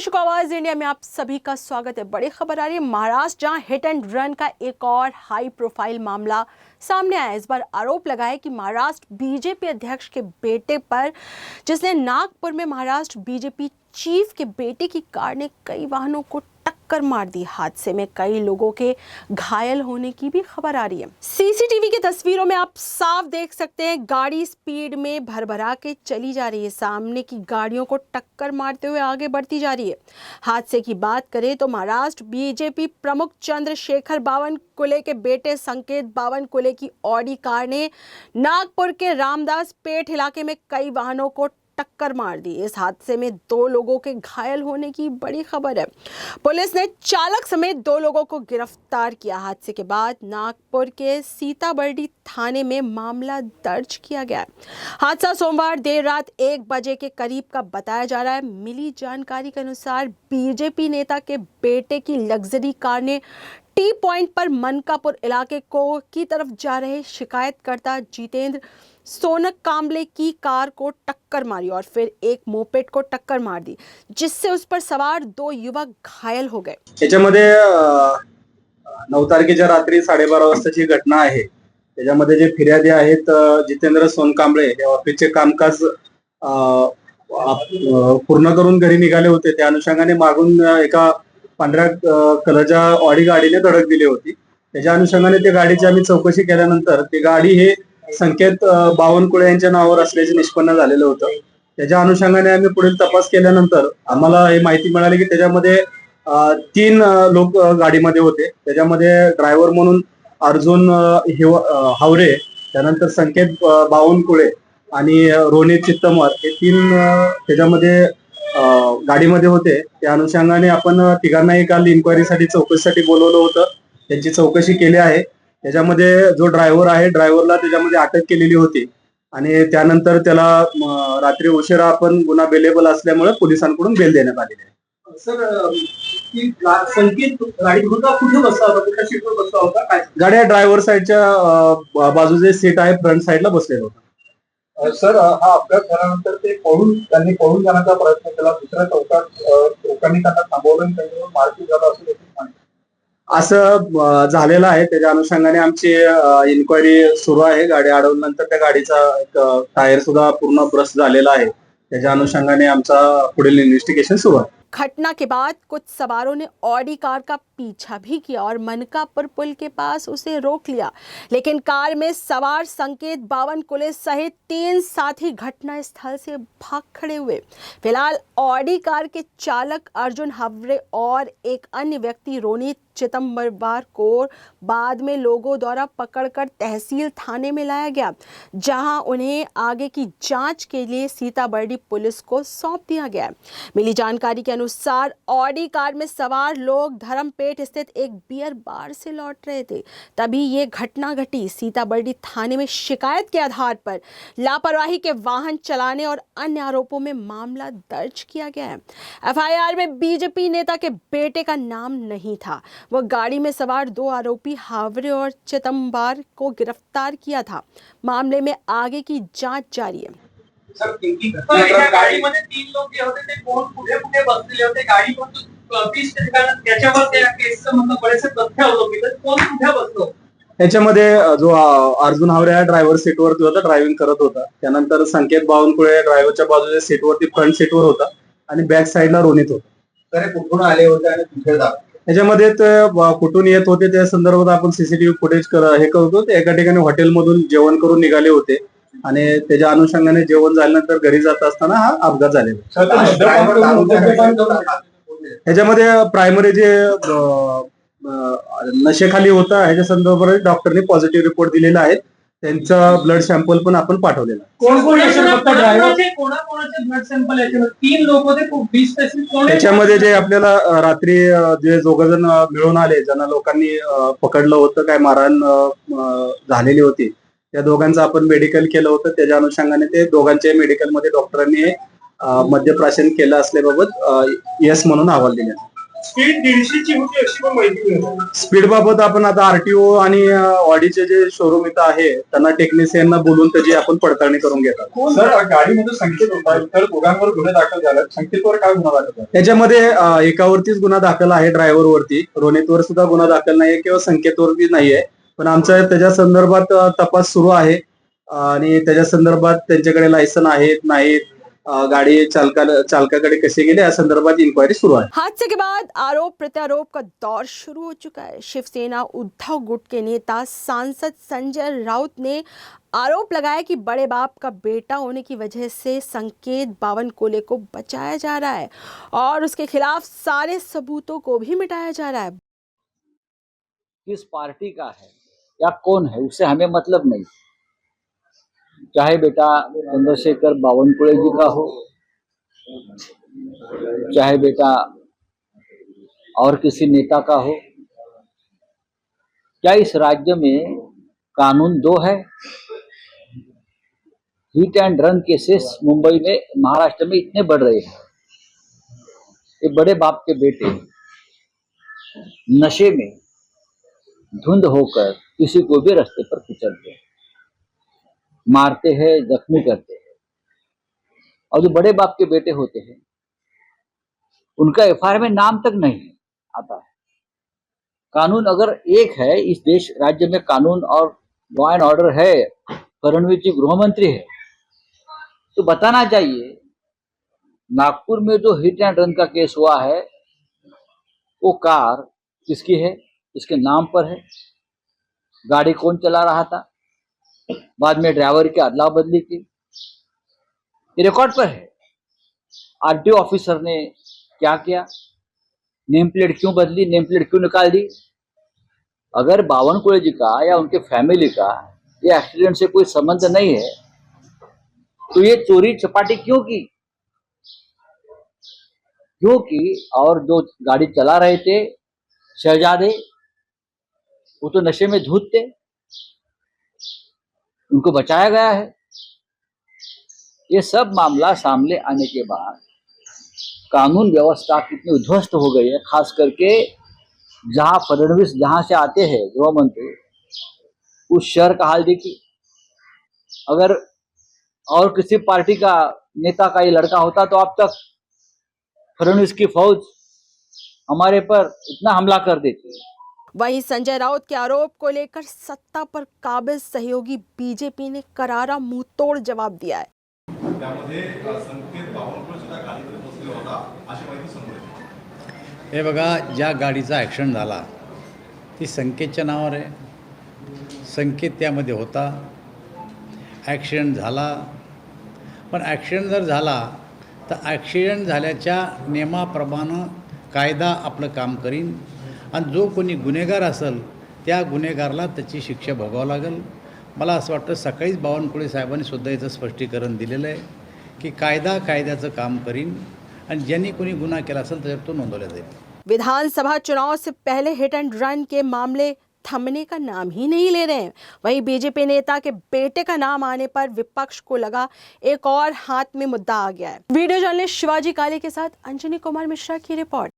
दर्शकों, आवाज इंडिया में आप सभी का स्वागत है। बड़ी खबर आ रही है महाराष्ट्र, जहां हिट एंड रन का एक और हाई प्रोफाइल मामला सामने आया। इस बार आरोप लगा है कि महाराष्ट्र बीजेपी अध्यक्ष के बेटे पर, जिसने नागपुर में महाराष्ट्र बीजेपी चीफ के बेटे की कार ने कई वाहनों को टक्कर मार दी। हादसे में कई लोगों के घायल होने की भी खबर आ रही है। सीसीटीवी की तस्वीरों में आप साफ देख सकते हैं, गाड़ी स्पीड में भरभरा के चली जा रही है, सामने की गाड़ियों को टक्कर मारते हुए आगे बढ़ती जा रही है। हादसे की बात करें तो महाराष्ट्र बीजेपी प्रमुख चंद्रशेखर बावनकुले के बेटे संकेत बावनकुले की ऑडी कार ने नागपुर के रामदास पेठ इलाके में कई वाहनों को टक्कर मार दी। इस हादसे में 2 लोगों के घायल होने की बड़ी खबर है। पुलिस ने चालक समेत 2 लोगों को गिरफ्तार किया। हादसे के बाद नागपुर के सीताबर्डी थाने में मामला दर्ज किया गया। हादसा सोमवार देर रात 1 बजे के करीब का बताया जा रहा है। मिली जानकारी के अनुसार बीजेपी नेता के बेटे की लग्जरी कार ने टी पॉइंट पर मनकापुर इलाके की तरफ जा रहे शिकायतकर्ता जितेंद्र सोनक कांबले की कार को टक्कर मारी और फिर एक मोपेड को टक्कर मार दी, जिससे उस पर सवार 2 युवक घायल हो गए। याच्यामध्ये 9 तारखेच्या रात्री 12:30 वाजताची घटना आहे। त्याच्यामध्ये जे फिर्यादी आहेत जितेंद्र सोनकांबळे हे ऑफिसचे कामकाज पूर्ण करून घरी निघाले होते। त्या अनुषंगाने मागून एका पांढऱ्या कलरच्या ऑडी गाडीने धडक दिली होती। त्याच्या अनुषंगाने त्या गाडीची आम्ही चौकशी केल्यानंतर ती गाडी हे संकेत बावनकुळे यांच्या नावावर असल्याचे निष्पन्न झालेलं होतं। त्याच्या अनुषंगाने आम्ही पुढील तपास केल्यानंतर आम्हाला ही माहिती मिळाली की त्याच्यामध्ये 3 लोक गाडीमध्ये होते। त्याच्यामध्ये ड्रायव्हर म्हणून अर्जुन हावरे, त्यानंतर संकेत बावनकुळे आणि रोनित चित्तमर हे 3 त्याच्यामध्ये गाडीमध्ये होते। त्या अनुषंगाने आपण तिघांनाही काल इन्क्वायरीसाठी चौकशीसाठी बोलवलं होतं। त्यांची चौकशी केली आहे। त्याच्यामध्ये जो ड्रायव्हर आहे, ड्रायव्हरला त्याच्यामध्ये अटक केलेली होती आणि त्यानंतर त्याला रात्री उशिरा आपण गुन्हा बेलेबल असल्यामुळे पोलिसांकडून बेल देण्यात आलेली आहे। सर, संकेत गाडी होता कुठे बसला होता, कुठल्या सीटवर बसला होता, काय? गाड्या ड्रायव्हर साईडच्या बाजूचे सीट आहे, फ्रंट साईडला बसलेला होता। सर, हा अपघात झाल्यानंतर त्यांनी पळून जाण्याचा प्रयत्न केला, दुसऱ्या चौकांनी त्यांना थांबवलं आणि त्यांच्यावर मारपीट झाला असं देखील सांगितलं। असं झालेलं आहे। त्याच्या अनुषंगाने आमची इन्क्वायरी सुरू आहे। गाडी अडवल्यानंतर त्या गाडीचा एक टायर सुद्धा पूर्ण ब्रस्ट झालेला आहे। त्याच्या अनुषंगाने आमचा पुढील इन्व्हेस्टिगेशन सुरू आहे। घटना के बाद कुछ सवारों ने ऑडी कार का पीछा भी किया और मनकापुर पुल के पास उसे रोक लिया, लेकिन कार में सवार संकेत बावनकुले सहित 3 साथी घटना स्थल से भाग खड़े हुए। फिलहाल ऑडी कार के चालक अर्जुन हावरे और एक अन्य व्यक्ति रोनित चिदंबरवार को बाद में लोगों द्वारा पकड़कर तहसील थाने में लाया गया, जहां उन्हें आगे की जांच के लिए सीताबर्डी पुलिस को सौंप दिया गया। मिली जानकारी के अनुसार ऑडी कार में सवार लोग धर्मपेट स्थित एक बियर बार से लौट रहे थे, तभी ये घटना घटी। सीताबर्डी थाने में शिकायत के आधार पर लापरवाही के वाहन चलाने और अन्य आरोपों में मामला दर्ज किया गया है। एफआईआर में बीजेपी नेता के बेटे का नाम नहीं था। वह गाड़ी में सवार 2 आरोपी हावरे और चिदंबर को गिरफ्तार किया था। मामले में आगे की जांच जारी है। सर, गाडीमध्ये 3 लोक जे होते ते कोण कुठे कुठे बसलेले होते, गाडी पण 30 ठिकाणी त्याच्यावर त्या केसचं मतलब बरेचसे तथ्य अवलंबित आहेत, कोण कुठे बसलो। त्याच्यामध्ये जो अर्जुन हावरे हा ड्रायव्हर सीटवरती होता, ड्रायव्हिंग करत होता। त्यानंतर संकेत बावनकुळे ड्रायव्हरच्या बाजूच्या सीटवरती फ्रंट सीटवर होता आणि बॅक साईडला रोनित होता। तर कुठून आले होते आणि कुठे जात? त्याच्यामध्ये कुठून येत होते त्या संदर्भात आपण सीसीटीव्ही फुटेज हे करतो। ते एका ठिकाणी हॉटेलमधून जेवण करून निघाले होते आणि त्याच्या अनुषंगाने जेवण झाल्यानंतर घरी जात असताना हा अपघात झालेला। ह्याच्यामध्ये प्रायमरी जे नशेखाली होता ह्याच्या संदर्भात डॉक्टरने पॉझिटिव्ह रिपोर्ट दिलेला आहे। त्यांचा ब्लड सॅम्पल पण आपण पाठवलेला आहे। त्याच्यामध्ये जे आपल्याला रात्री जे 2 जण मिळून आले, ज्यांना लोकांनी पकडलं होतं, काय मारहाण झालेली होती, त्या दोघांचं आपण मेडिकल केलं होतं। त्याच्या अनुषंगाने ते दोघांचे मेडिकलमध्ये डॉक्टरांनी मद्यप्राशन केलं असल्याबाबत यस म्हणून अहवाल दिला। स्पीड 150ची होती अशी पण माहिती मिळते. स्पीड बाबत आपण आता आरटीओ आणि ऑडीचे जे शोरूम इथं आहे त्यांना टेक्निशियनना बोलून त्याची आपण पडताळणी करून घेतात. सर गाडीमध्ये संकेत होता तर दोघांवर गुन्हे दाखल झाले. संकेतवर काय गुन्हा दाखल झाला? त्याच्यामध्ये एकावरतीच गुन्हा दाखल आहे, ड्रायव्हरवरती. रोनितवर सुद्धा गुन्हा दाखल नाहीये किंवा संकेतवरती नाहीये. पण आमचा त्याच्या संदर्भात तपास सुरू आहे आणि त्याच्या संदर्भात त्यांच्याकडे लायसन आहेत नाहीत, गाडी चालकाकडे कसे गेले या संदर्भात इंक्वायरी सुरू आहे. हादसे के बाद आरोप प्रत्यारोप का दौर शुरू हो चुका है। शिवसेना उद्धव गुट के नेता सांसद संजय राउत ने आरोप लगाया कि बड़े बाप का बेटा होने की वजह से संकेत बावनकुले को बचाया जा रहा है और उसके खिलाफ सारे सबूतों को भी मिटाया जा रहा है। किस पार्टी का है या कौन है उससे हमें मतलब नहीं। चाहे बेटा चंद्रशेखर बावनकुळे जी का हो, चाहे बेटा और किसी नेता का हो, क्या इस राज्य में कानून दो है? Hit and run cases Mumbai में, महाराष्ट्र में इतने बढ़ रहे हैं। ये बड़े बाप के बेटे नशे में धुंध होकर किसी को भी रास्ते पर कुचलते हैं, मारते हैं, जख्मी करते हैं। और जो बड़े बाप के बेटे होते हैं उनका एफआईआर में नाम तक नहीं आता है। कानून अगर एक है, इस देश राज्य में कानून और लॉ एंड ऑर्डर है, फडणवीस जी गृह मंत्री है, तो बताना चाहिए नागपुर में जो हिट एंड रन का केस हुआ है वो कार किसकी है, इसके नाम पर है, गाड़ी कौन चला रहा था, बाद में ड्राइवर की अदला बदली की, ये रिकॉर्ड पर है। आरटीओ ऑफिसर ने क्या किया, नेम प्लेट क्यों बदली, नेम प्लेट क्यों निकाल दी। अगर बावनकुळे जी का या उनके फैमिली का ये एक्सीडेंट से कोई संबंध नहीं है तो ये चोरी चपाटी क्यों की, और जो गाड़ी चला रहे थे शहजादे, वो तो नशे में धूत थे, उनको बचाया गया है। ये सब मामला सामने आने के बाद कानून व्यवस्था कितनी उध्वस्त हो गई है, खास करके जहां फडणवीस जहां से आते हैं गृह मंत्री, उस शहर का हाल देखिए। अगर और किसी पार्टी का नेता का ये लड़का होता तो अब तक फडणवीस की फौज हमारे पर इतना हमला कर देती है। वहीं संजय राउत के आरोप को लेकर सत्ता पर काबिज सहयोगी बीजेपी ने करारा मुंहतोड़ जवाब दिया है। त्यामध्ये संकेत बावनकुळे सुद्धा गाडीमध्ये बसलेला होता अशी माहिती समोर येते. हे बघा, ज्या गाडीचा ॲक्सिडेंट झाला ती संकेतच्या नावावर आहे. संकेत त्यामध्ये होता. ॲक्सिडेंट झाला, पण ॲक्सिडेंट जर झाला तर ॲक्सिडेंट झाल्याच्या नियमाप्रमाणे कायदा आपलं काम करीन आणि जो कोणी गुन्हेगार असेल त्या गुन्हेगाराला त्याची शिक्षा भोगावं लागेल. मला असं वाटतं सकाळीच बावनकुळे साहेबांनी सुद्धा याचं स्पष्टीकरण दिलेलं आहे की कायदा कायद्याचं काम करीन आणि ज्यांनी कोणी गुन्हा केला असेल त्याच्यावर तो नोंदवला जाईल. विधानसभा चुनाव से पहले हिट एंड रन के मामले थमने का नाम ही नहीं ले रहे हैं। वहीं बीजेपी नेता के बेटे का नाम आने पर विपक्ष को लगा एक और हाथ में मुद्दा आ गया है। वीडियो जर्नलिस्ट शिवाजी काले के साथ अंजनी कुमार मिश्रा की रिपोर्ट।